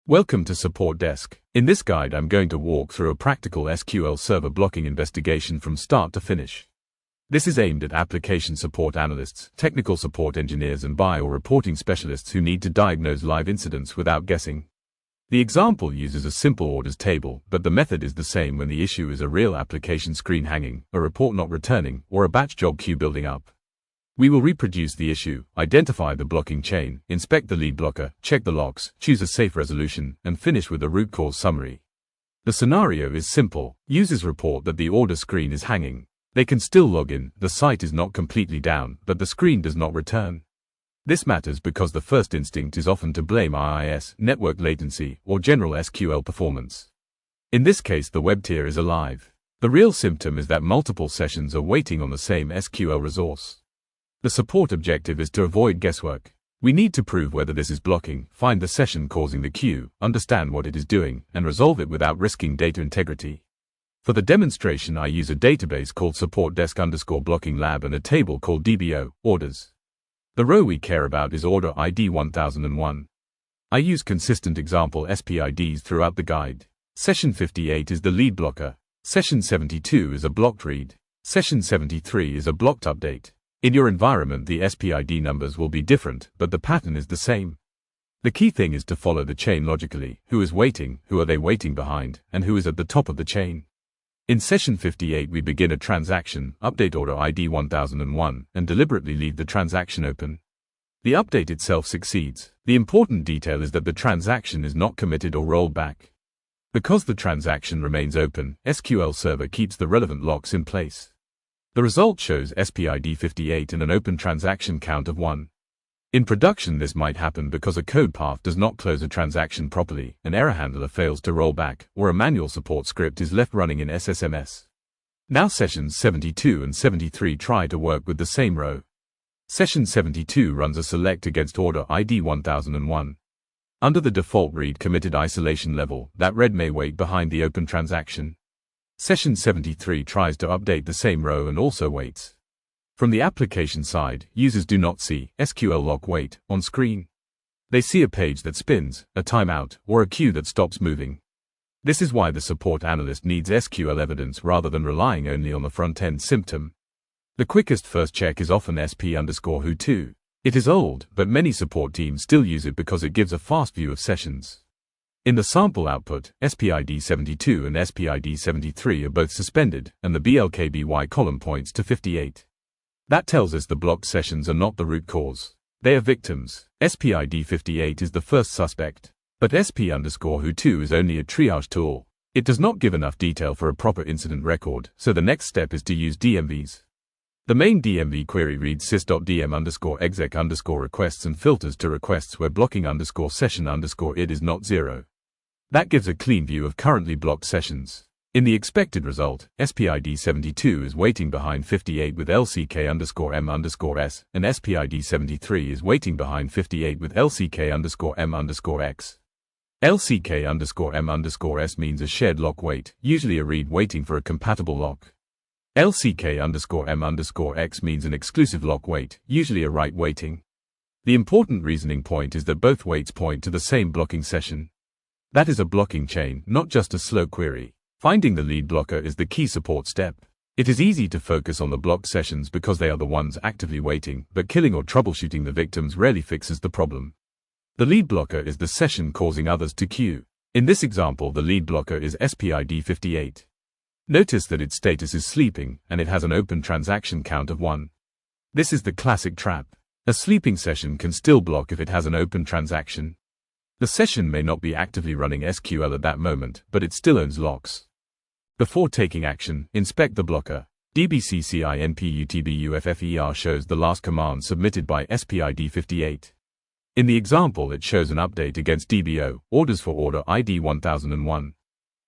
Welcome to SupportDesk. In this guide I'm going to walk through a practical SQL Server blocking investigation from start to finish. This is aimed at application support analysts, technical support engineers and BI or reporting specialists who need to diagnose live incidents without guessing. The example uses a simple orders table, but the method is the same when the issue is a real application screen hanging, a report not returning, or a batch job queue building up. We will reproduce the issue, identify the blocking chain, inspect the lead blocker, check the logs, choose a safe resolution, and finish with a root cause summary. The scenario is simple. Users report that the order screen is hanging. They can still log in, the site is not completely down, but the screen does not return. This matters because the first instinct is often to blame IIS, network latency, or general SQL performance. In this case, the web tier is alive. The real symptom is that multiple sessions are waiting on the same SQL resource. The support objective is to avoid guesswork. We need to prove whether this is blocking, find the session causing the queue, understand what it is doing, and resolve it without risking data integrity. For the demonstration, I use a database called SupportDesk_blocking lab and a table called DBO, orders. The row we care about is order ID 1001. I use consistent example SPIDs throughout the guide. Session 58 is the lead blocker. Session 72 is a blocked read. Session 73 is a blocked update. In your environment, the SPID numbers will be different, but the pattern is the same. The key thing is to follow the chain logically. Who is waiting, who are they waiting behind, and who is at the top of the chain. In session 58 we begin a transaction, update order ID 1001, and deliberately leave the transaction open. The update itself succeeds. The important detail is that the transaction is not committed or rolled back. Because the transaction remains open, SQL Server keeps the relevant locks in place. The result shows SPID 58 and an open transaction count of 1. In production, this might happen because a code path does not close a transaction properly, an error handler fails to roll back, or a manual support script is left running in SSMS. Now sessions 72 and 73 try to work with the same row. Session 72 runs a select against order ID 1001. Under the default read committed isolation level, that read may wait behind the open transaction. Session 73 tries to update the same row and also waits. From the application side, users do not see SQL lock wait on screen. They see a page that spins, a timeout, or a queue that stops moving. This is why the support analyst needs SQL evidence rather than relying only on the front-end symptom. The quickest first check is often SP_who2. It is old, but many support teams still use it because it gives a fast view of sessions. In the sample output, SPID 72 and SPID 73 are both suspended, and the BLKBY column points to 58. That tells us the blocked sessions are not the root cause. They are victims. SPID 58 is the first suspect. But SP_who2 is only a triage tool. It does not give enough detail for a proper incident record, so the next step is to use DMVs. The main DMV query reads sys.dm_exec_requests and filters to requests where blocking_session_id is not 0. That gives a clean view of currently blocked sessions. In the expected result, SPID 72 is waiting behind 58 with LCK_M_S, and SPID 73 is waiting behind 58 with LCK_M_X. LCK_M_S means a shared lock wait, usually a read waiting for a compatible lock. LCK_M_X means an exclusive lock wait, usually a write waiting. The important reasoning point is that both waits point to the same blocking session. That is a blocking chain, not just a slow query. Finding the lead blocker is the key support step. It is easy to focus on the blocked sessions because they are the ones actively waiting, but killing or troubleshooting the victims rarely fixes the problem. The lead blocker is the session causing others to queue. In this example, the lead blocker is SPID 58. Notice that its status is sleeping, and it has an open transaction count of 1. This is the classic trap. A sleeping session can still block if it has an open transaction. The session may not be actively running SQL at that moment, but it still owns locks. Before taking action, inspect the blocker. dbccinputbuffer shows the last command submitted by SPID 58. In the example, it shows an update against DBO, orders for order ID 1001.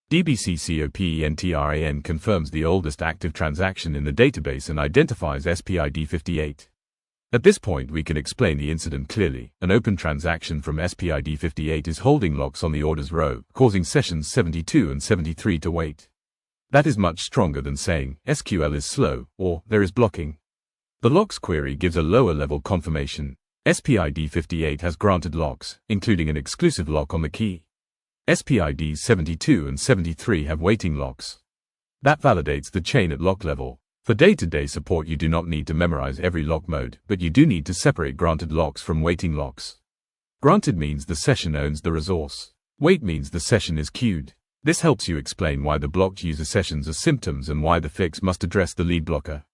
dbccopentran confirms the oldest active transaction in the database and identifies SPID 58. At this point we can explain the incident clearly. An open transaction from SPID 58 is holding locks on the orders row, causing sessions 72 and 73 to wait. That is much stronger than saying, SQL is slow, or, there is blocking. The locks query gives a lower level confirmation. SPID 58 has granted locks, including an exclusive lock on the key. SPIDs 72 and 73 have waiting locks. That validates the chain at lock level. For day-to-day support, you do not need to memorize every lock mode, but you do need to separate granted locks from waiting locks. Granted means the session owns the resource. Wait means the session is queued. This helps you explain why the blocked user sessions are symptoms and why the fix must address the lead blocker.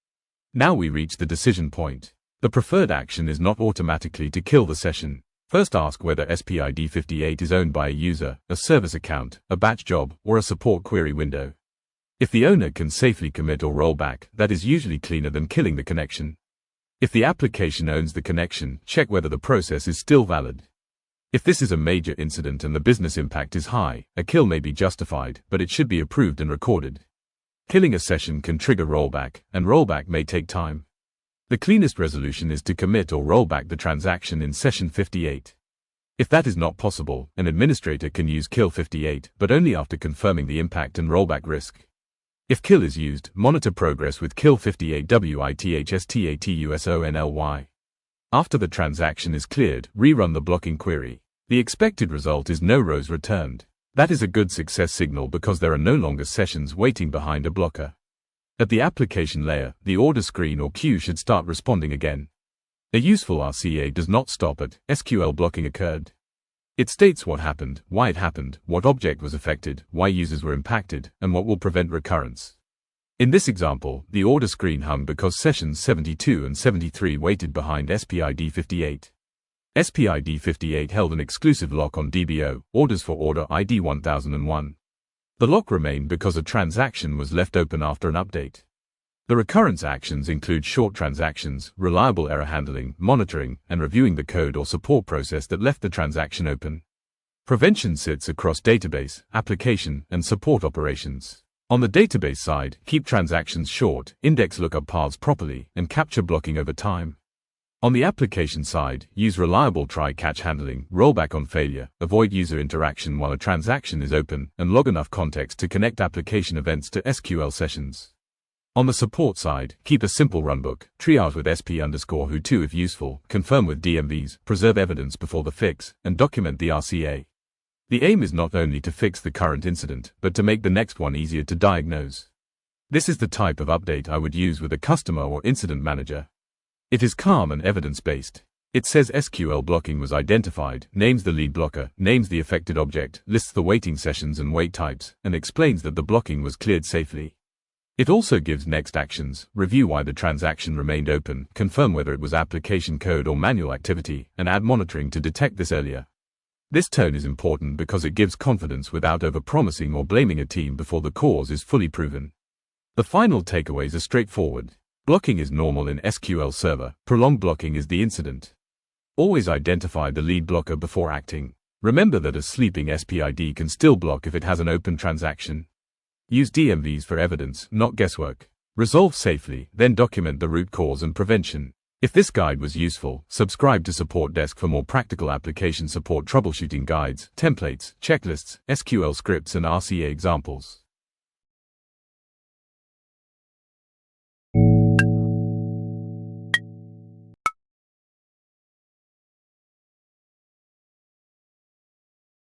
Now we reach the decision point. The preferred action is not automatically to kill the session. First ask whether SPID 58 is owned by a user, a service account, a batch job, or a support query window. If the owner can safely commit or roll back, that is usually cleaner than killing the connection. If the application owns the connection, check whether the process is still valid. If this is a major incident and the business impact is high, a kill may be justified, but it should be approved and recorded. Killing a session can trigger rollback, and rollback may take time. The cleanest resolution is to commit or roll back the transaction in session 58. If that is not possible, an administrator can use kill 58, but only after confirming the impact and rollback risk. If kill is used, monitor progress with kill 58 WITHSTATUSONLY. After the transaction is cleared, rerun the blocking query. The expected result is no rows returned. That is a good success signal because there are no longer sessions waiting behind a blocker. At the application layer, the order screen or queue should start responding again. A useful RCA does not stop at SQL blocking occurred. It states what happened, why it happened, what object was affected, why users were impacted, and what will prevent recurrence. In this example, the order screen hung because sessions 72 and 73 waited behind SPID 58. SPID 58 held an exclusive lock on DBO, orders for order ID 1001. The lock remained because a transaction was left open after an update. The recurrence actions include short transactions, reliable error handling, monitoring, and reviewing the code or support process that left the transaction open. Prevention sits across database, application, and support operations. On the database side, keep transactions short, index lookup paths properly, and capture blocking over time. On the application side, use reliable try-catch handling, rollback on failure, avoid user interaction while a transaction is open, and log enough context to connect application events to SQL sessions. On the support side, keep a simple runbook, triage with SP_who2 if useful, confirm with DMVs, preserve evidence before the fix, and document the RCA. The aim is not only to fix the current incident, but to make the next one easier to diagnose. This is the type of update I would use with a customer or incident manager. It is calm and evidence-based. It says SQL blocking was identified, names the lead blocker, names the affected object, lists the waiting sessions and wait types, and explains that the blocking was cleared safely. It also gives next actions, review why the transaction remained open, confirm whether it was application code or manual activity, and add monitoring to detect this earlier. This tone is important because it gives confidence without overpromising or blaming a team before the cause is fully proven. The final takeaways are straightforward. Blocking is normal in SQL Server, prolonged blocking is the incident. Always identify the lead blocker before acting. Remember that a sleeping SPID can still block if it has an open transaction. Use DMVs for evidence, not guesswork. Resolve safely, then document the root cause and prevention. If this guide was useful, subscribe to SupportDesk for more practical application support troubleshooting guides, templates, checklists, SQL scripts and RCA examples.